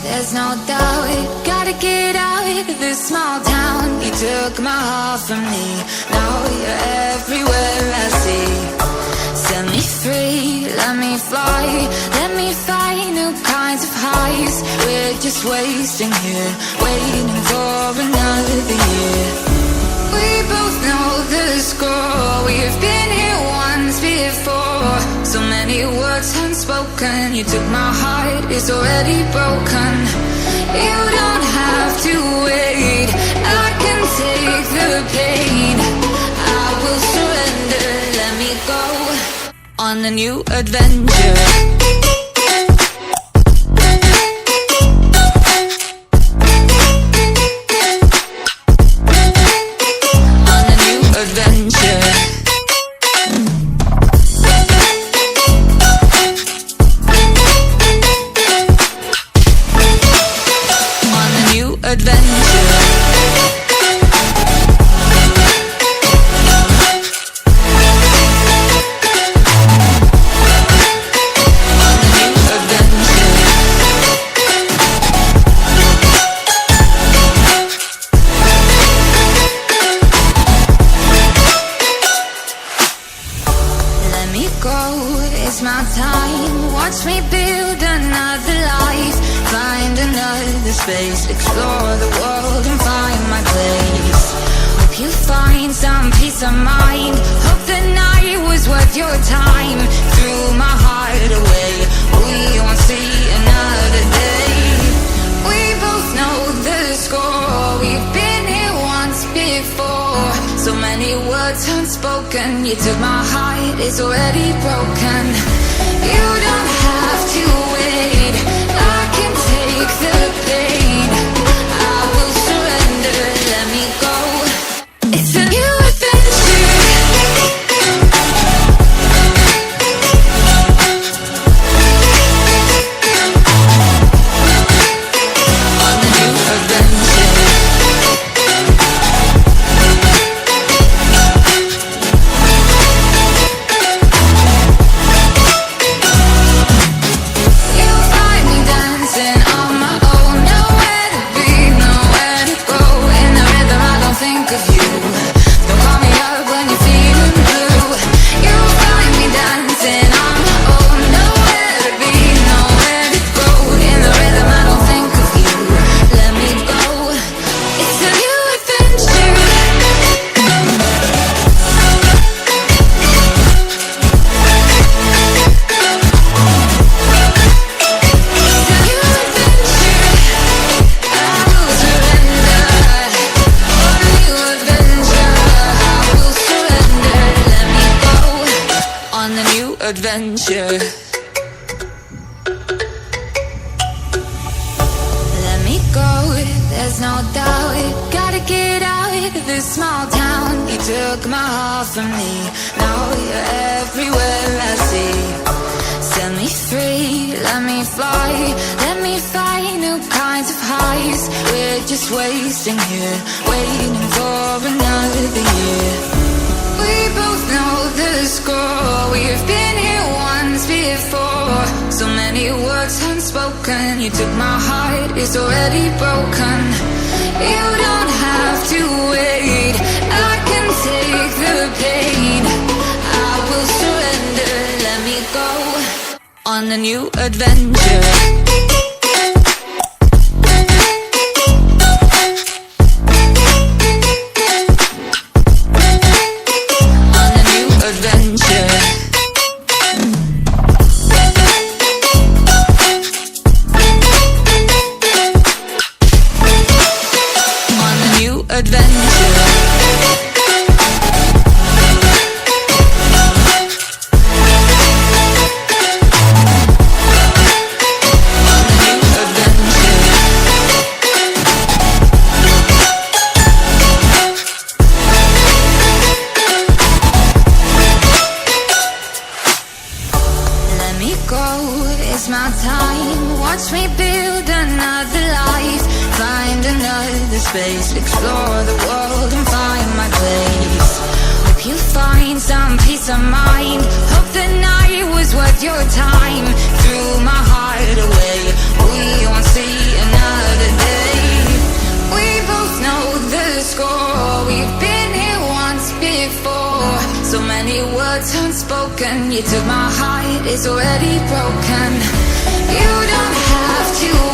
there's no doubt. Gotta get out of this small town. You took my heart from me, now you're everywhere I see. Set me free, let me fly, let me find new kinds of highs. We're just wasting here, waiting for another year. We both know the score, we've been here once before. So many words unspoken, you took my heart, it's already broken. You don't have to wait, I can take the pain. I will surrender, let me go on a new adventure. It's my time, watch me build another life. Find another space, explore the world and find my place. Hope you find some peace of mind, hope the night was worth your time. Threw my heart away, we won't see another day. We both know the score, we've been here once before. So many words unspoken, you took my heart, it's already broken. You don't have to wait, I can take the pain. I will surrender, let me go. It's a new adventure. On a new adventure. Adventure. Let me go, there's no doubt. Gotta get out of this small town. You took my heart from me, now you're everywhere I see. Set me free, let me fly, let me find new kinds of highs. We're just wasting here, waiting for another year. We both know the score, we've been here once before. So many words unspoken, you took my heart, it's already broken. You don't have to wait, I can take the pain. I will surrender, let me go on a new adventure. It's my time, watch me build another life. Find another space, explore the world and find my place. Hope you find some peace of mind, hope the night was worth your time. Threw my heart away, we won't see words unspoken. You took my heart, it's already broken. You don't have to